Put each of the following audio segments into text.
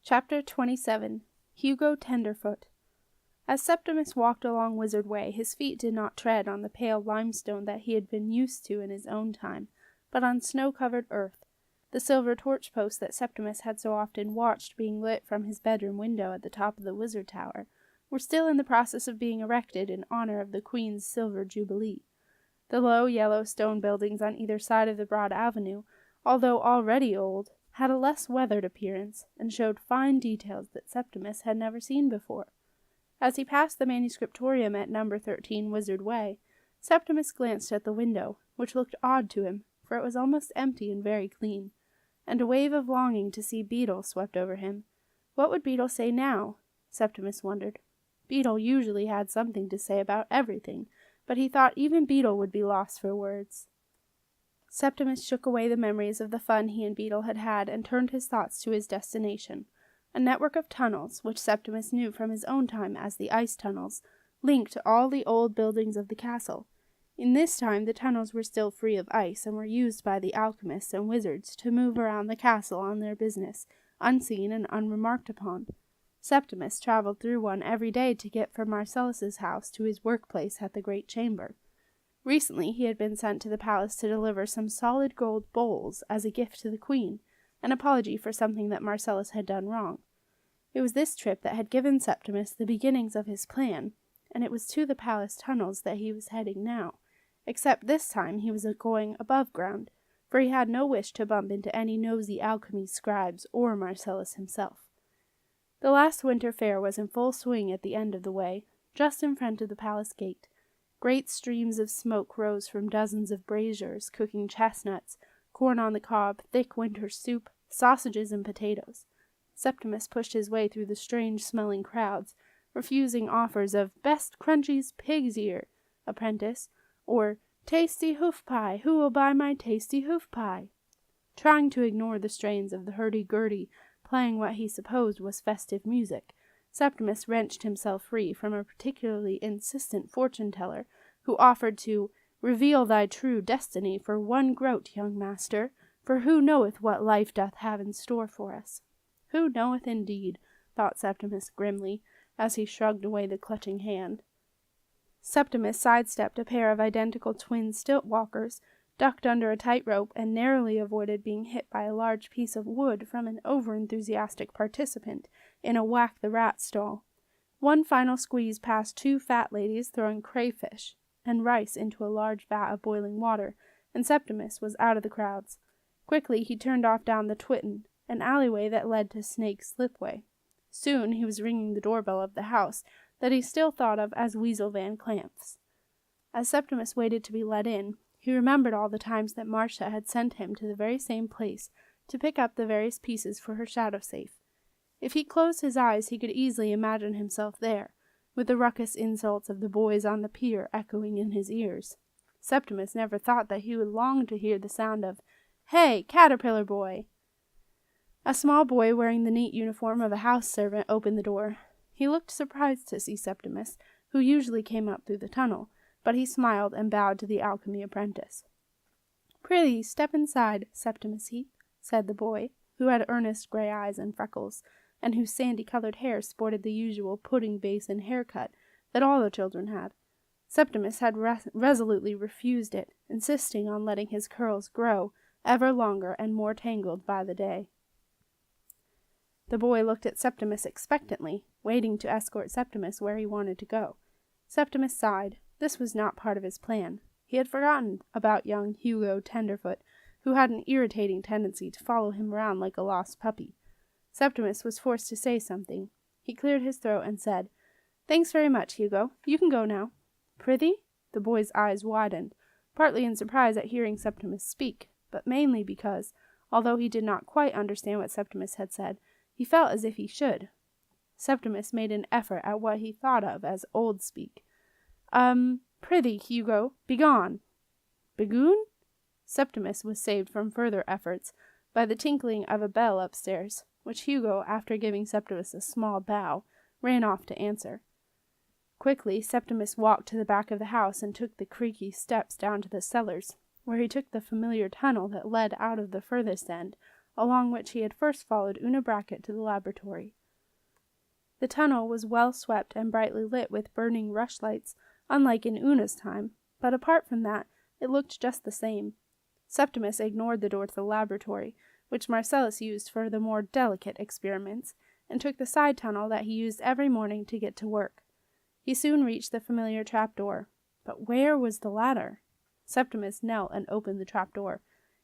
Chapter 27. Hugo Tenderfoot. As Septimus walked along Wizard Way, his feet did not tread on the pale limestone that he had been used to in his own time, but on snow-covered earth. The silver torch-posts that Septimus had so often watched being lit from his bedroom window at the top of the Wizard Tower were still in the process of being erected in honor of the Queen's Silver Jubilee. The low yellow stone buildings on either side of the broad avenue, although already old, had a less weathered appearance, and showed fine details that Septimus had never seen before. As he passed the manuscriptorium at No. 13 Wizard Way, Septimus glanced at the window, which looked odd to him, for it was almost empty and very clean, and a wave of longing to see Beetle swept over him. What would Beetle say now? Septimus wondered. Beetle usually had something to say about everything, but he thought even Beetle would be lost for words. Septimus shook away the memories of the fun he and Beetle had had and turned his thoughts to his destination. A network of tunnels, which Septimus knew from his own time as the ice tunnels, linked all the old buildings of the castle. In this time the tunnels were still free of ice and were used by the alchemists and wizards to move around the castle on their business, unseen and unremarked upon. Septimus traveled through one every day to get from Marcellus's house to his workplace at the great chamber. Recently he had been sent to the palace to deliver some solid gold bowls as a gift to the Queen, an apology for something that Marcellus had done wrong. It was this trip that had given Septimus the beginnings of his plan, and it was to the palace tunnels that he was heading now, except this time he was going above ground, for he had no wish to bump into any nosy alchemy scribes or Marcellus himself. The last winter fair was in full swing at the end of the way, just in front of the palace gate. Great streams of smoke rose from dozens of braziers cooking chestnuts, corn on the cob, thick winter soup, sausages and potatoes. Septimus pushed his way through the strange-smelling crowds, refusing offers of "best Crunchie's pig's ear" apprentice, or "tasty hoof pie, who will buy my tasty hoof pie?" Trying to ignore the strains of the hurdy-gurdy, playing what he supposed was festive music, Septimus wrenched himself free from a particularly insistent fortune-teller, who offered to "reveal thy true destiny for 1 groat, young master, for who knoweth what life doth have in store for us?" Who knoweth indeed, thought Septimus grimly, as he shrugged away the clutching hand. Septimus sidestepped a pair of identical twin stilt-walkers, ducked under a tight-rope, and narrowly avoided being hit by a large piece of wood from an over-enthusiastic participant in a whack-the-rat stall. One final squeeze past 2 fat ladies throwing crayfish and rice into a large vat of boiling water, and Septimus was out of the crowds. Quickly he turned off down the Twitten, an alleyway that led to Snake Slipway. Soon he was ringing the doorbell of the house that he still thought of as Weasel Van Clamp's. As Septimus waited to be let in, he remembered all the times that Marcia had sent him to the very same place to pick up the various pieces for her shadow safe. If he closed his eyes he could easily imagine himself there, with the ruckus insults of the boys on the pier echoing in his ears. Septimus never thought that he would long to hear the sound of "Hey, caterpillar boy!" A small boy wearing the neat uniform of a house servant opened the door. He looked surprised to see Septimus, who usually came up through the tunnel, but he smiled and bowed to the alchemy apprentice. "Prithee, step inside, Septimus Heap," said the boy, who had earnest grey eyes and freckles, and whose sandy-coloured hair sported the usual pudding-basin haircut that all the children had. Septimus had resolutely refused it, insisting on letting his curls grow, ever longer and more tangled by the day. The boy looked at Septimus expectantly, waiting to escort Septimus where he wanted to go. Septimus sighed. This was not part of his plan. He had forgotten about young Hugo Tenderfoot, who had an irritating tendency to follow him around like a lost puppy. Septimus was forced to say something. He cleared his throat and said, "Thanks very much, Hugo. You can go now." "Prithee?" The boy's eyes widened, partly in surprise at hearing Septimus speak, but mainly because, although he did not quite understand what Septimus had said, he felt as if he should. Septimus made an effort at what he thought of as old speak. Prithee, Hugo, begone." "Begoon?" Septimus was saved from further efforts by the tinkling of a bell upstairs, which Hugo, after giving Septimus a small bow, ran off to answer. Quickly Septimus walked to the back of the house and took the creaky steps down to the cellars, where he took the familiar tunnel that led out of the furthest end, along which he had first followed Una Brackett to the laboratory. The tunnel was well swept and brightly lit with burning rushlights, unlike in Una's time, but apart from that, it looked just the same. Septimus ignored the door to the laboratory, which Marcellus used for the more delicate experiments, and took the side tunnel that he used every morning to get to work. He soon reached the familiar trapdoor. But where was the ladder? Septimus knelt and opened the trapdoor.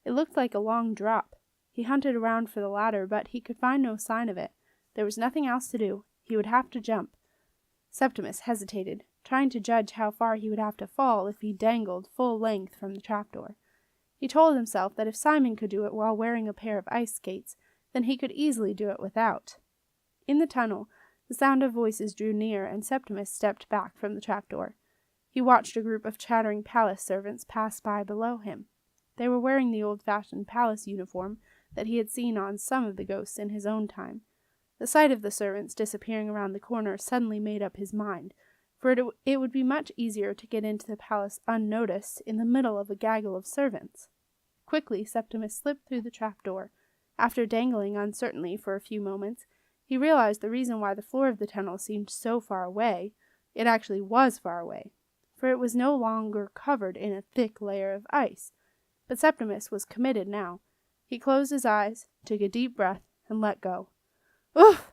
It looked like a long drop. He hunted around for the ladder, but he could find no sign of it. There was nothing else to do. He would have to jump. Septimus hesitated, trying to judge how far he would have to fall if he dangled full length from the trapdoor. He told himself that if Simon could do it while wearing a pair of ice skates, then he could easily do it without. In the tunnel, the sound of voices drew near, and Septimus stepped back from the trapdoor. He watched a group of chattering palace servants pass by below him. They were wearing the old-fashioned palace uniform that he had seen on some of the ghosts in his own time. The sight of the servants disappearing around the corner suddenly made up his mind, for it would be much easier to get into the palace unnoticed in the middle of a gaggle of servants. Quickly Septimus slipped through the trapdoor. After dangling uncertainly for a few moments, he realized the reason why the floor of the tunnel seemed so far away. It actually was far away, for it was no longer covered in a thick layer of ice. But Septimus was committed now. He closed his eyes, took a deep breath, and let go. Oof!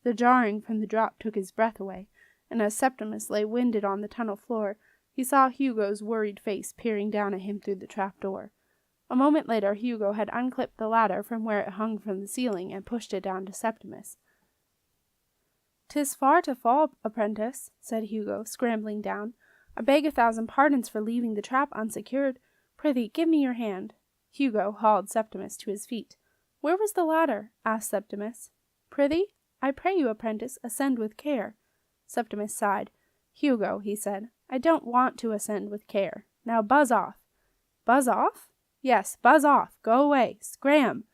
The jarring from the drop took his breath away, and as Septimus lay winded on the tunnel floor, he saw Hugo's worried face peering down at him through the trapdoor. A moment later, Hugo had unclipped the ladder from where it hung from the ceiling and pushed it down to Septimus. "'Tis far to fall, apprentice," said Hugo, scrambling down. "I beg 1,000 pardons for leaving the trap unsecured. Prithee, give me your hand." Hugo hauled Septimus to his feet. "Where was the ladder?" asked Septimus. "Prithee, I pray you, apprentice, ascend with care." Septimus sighed. "Hugo," he said, "I don't want to ascend with care. Now buzz off." "Buzz off?" "Yes, buzz off. Go away. Scram."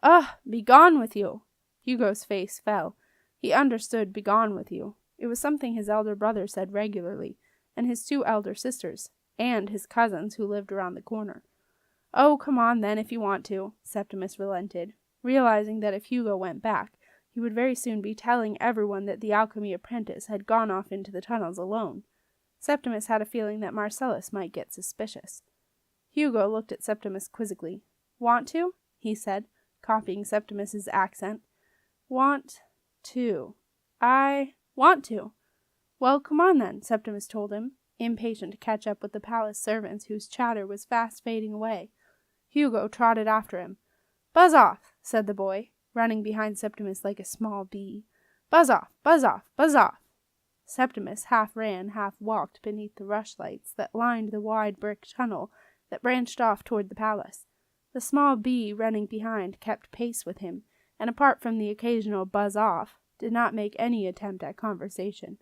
"Ugh! Begone with you!" Hugo's face fell. He understood "begone with you." It was something his elder brother said regularly, and his 2 elder sisters, and his cousins who lived around the corner. "Oh, come on then if you want to," Septimus relented, realizing that if Hugo went back, he would very soon be telling everyone that the alchemy apprentice had gone off into the tunnels alone. Septimus had a feeling that Marcellus might get suspicious. Hugo looked at Septimus quizzically. "Want to?" he said, copying Septimus's accent. "Want to. I want to." "Well, come on then," Septimus told him, impatient to catch up with the palace servants whose chatter was fast fading away. Hugo trotted after him. "Buzz off," said the boy, running behind Septimus like a small bee. "Buzz off, buzz off, buzz off." Septimus half ran, half walked beneath the rushlights that lined the wide brick tunnel that branched off toward the palace. The small bee running behind kept pace with him, and apart from the occasional buzz off, did not make any attempt at conversation.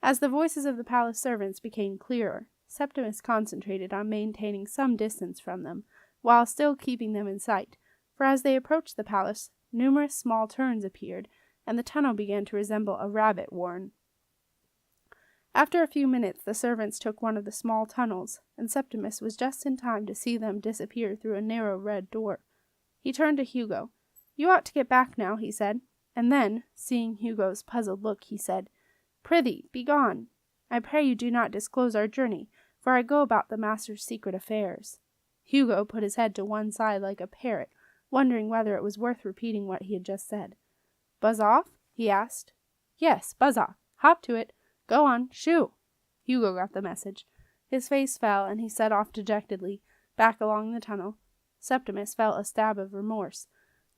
As the voices of the palace servants became clearer, Septimus concentrated on maintaining some distance from them, while still keeping them in sight, for as they approached the palace, numerous small turns appeared, and the tunnel began to resemble a rabbit warren. After a few minutes, the servants took one of the small tunnels, and Septimus was just in time to see them disappear through a narrow red door. He turned to Hugo. "You ought to get back now," he said, and then, seeing Hugo's puzzled look, he said, "Prithee, begone. I pray you do not disclose our journey, for I go about the master's secret affairs." Hugo put his head to one side like a parrot, wondering whether it was worth repeating what he had just said. "Buzz off?" he asked. "Yes, buzz off. Hop to it. Go on, shoo." Hugo got the message. His face fell, and he set off dejectedly, back along the tunnel. Septimus felt a stab of remorse.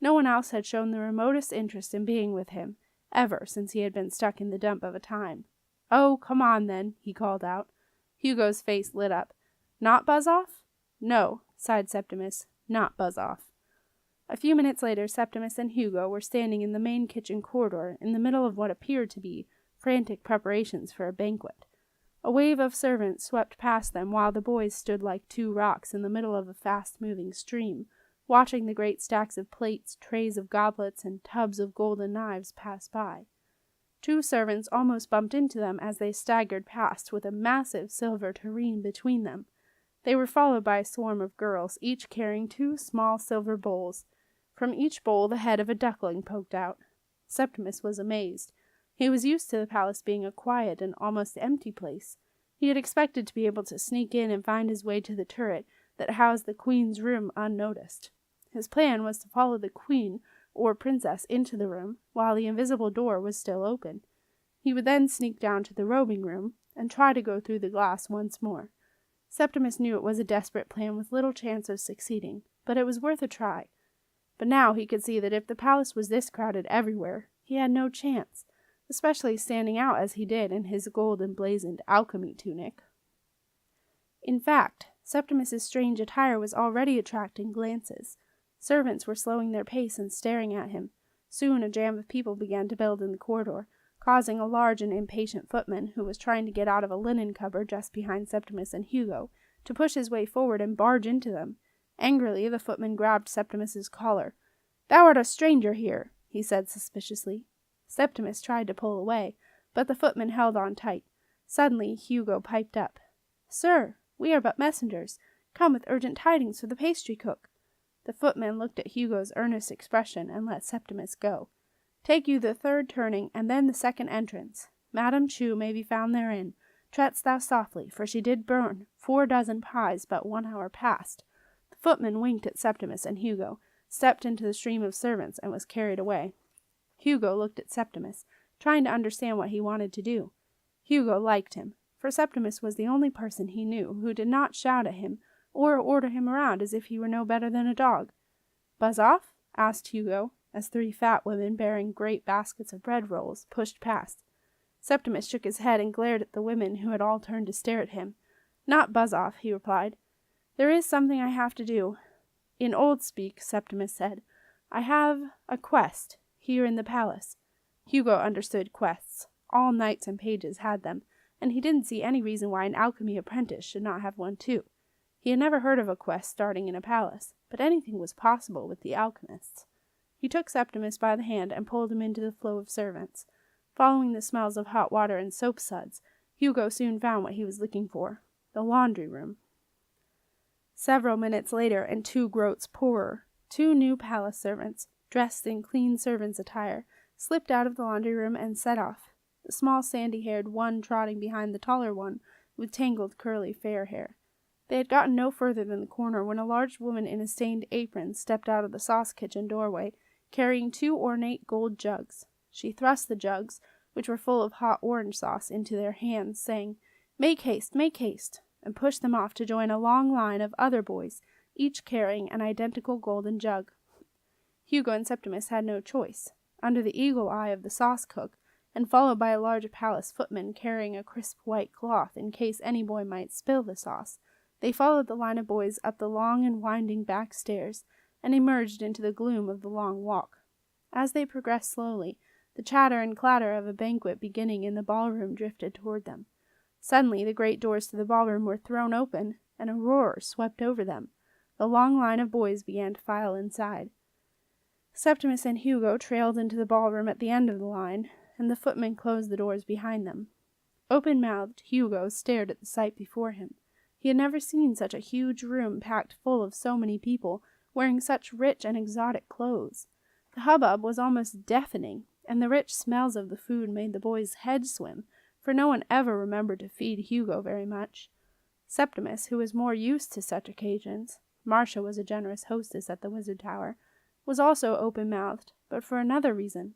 No one else had shown the remotest interest in being with him, ever since he had been stuck in the dump of a time. "Oh, come on, then," he called out. Hugo's face lit up. "Not buzz off?" "No," sighed Septimus, "not buzz off." A few minutes later, Septimus and Hugo were standing in the main kitchen corridor, in the middle of what appeared to be frantic preparations for a banquet. A wave of servants swept past them, while the boys stood like 2 rocks in the middle of a fast-moving stream, watching the great stacks of plates, trays of goblets, and tubs of golden knives pass by. 2 servants almost bumped into them as they staggered past with a massive silver tureen between them. They were followed by a swarm of girls, each carrying 2 small silver bowls. From each bowl the head of a duckling poked out. Septimus was amazed. He was used to the palace being a quiet and almost empty place. He had expected to be able to sneak in and find his way to the turret that housed the queen's room unnoticed. His plan was to follow the queen or princess into the room while the invisible door was still open. He would then sneak down to the robing room and try to go through the glass once more. Septimus knew it was a desperate plan with little chance of succeeding, but it was worth a try. But now he could see that if the palace was this crowded everywhere, he had no chance, especially standing out as he did in his gold-emblazoned alchemy tunic. In fact, Septimus's strange attire was already attracting glances. Servants were slowing their pace and staring at him. Soon a jam of people began to build in the corridor, causing a large and impatient footman, who was trying to get out of a linen cupboard just behind Septimus and Hugo, to push his way forward and barge into them. Angrily, the footman grabbed Septimus's collar. "Thou art a stranger here," he said suspiciously. Septimus tried to pull away, but the footman held on tight. Suddenly, Hugo piped up. "Sir, we are but messengers, come with urgent tidings for the pastry cook." The footman looked at Hugo's earnest expression and let Septimus go. "Take you the third turning, and then the second entrance. Madam Chu may be found therein. Treadst thou softly, for she did burn 4 dozen pies but 1 hour past." The footman winked at Septimus and Hugo, stepped into the stream of servants, and was carried away. Hugo looked at Septimus, trying to understand what he wanted to do. Hugo liked him, for Septimus was the only person he knew who did not shout at him or order him around as if he were no better than a dog. "Buzz off?" asked Hugo, as 3 fat women bearing great baskets of bread rolls pushed past. Septimus shook his head and glared at the women who had all turned to stare at him. "Not buzz off," he replied. "There is something I have to do." "In old speak," Septimus said, "I have a quest here in the palace." Hugo understood quests. All knights and pages had them, and he didn't see any reason why an alchemy apprentice should not have one too. He had never heard of a quest starting in a palace, but anything was possible with the alchemists. He took Septimus by the hand and pulled him into the flow of servants. Following the smells of hot water and soap suds, Hugo soon found what he was looking for, the laundry room. Several minutes later, and 2 groats poorer, 2 new palace servants, dressed in clean servants' attire, slipped out of the laundry room and set off, the small sandy-haired one trotting behind the taller one with tangled curly fair hair. They had gotten no further than the corner when a large woman in a stained apron stepped out of the sauce kitchen doorway, carrying 2 ornate gold jugs. She thrust the jugs, which were full of hot orange sauce, into their hands, saying, "Make haste, and pushed them off to join a long line of other boys, each carrying an identical golden jug. Hugo and Septimus had no choice. Under the eagle eye of the sauce cook, and followed by a large palace footman carrying a crisp white cloth in case any boy might spill the sauce, they followed the line of boys up the long and winding back stairs, and emerged into the gloom of the long walk. As they progressed slowly, the chatter and clatter of a banquet beginning in the ballroom drifted toward them. Suddenly the great doors to the ballroom were thrown open, and a roar swept over them. The long line of boys began to file inside. Septimus and Hugo trailed into the ballroom at the end of the line, and the footman closed the doors behind them. Open-mouthed, Hugo stared at the sight before him. He had never seen such a huge room packed full of so many people, wearing such rich and exotic clothes. The hubbub was almost deafening, and the rich smells of the food made the boys' heads swim, for no one ever remembered to feed Hugo very much. Septimus, who was more used to such occasions, Marcia was a generous hostess at the Wizard Tower, was also open-mouthed, but for another reason.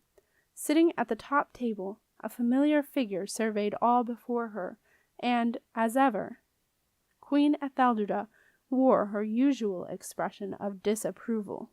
Sitting at the top table, a familiar figure surveyed all before her, and, as ever, Queen Ethelderda wore her usual expression of disapproval.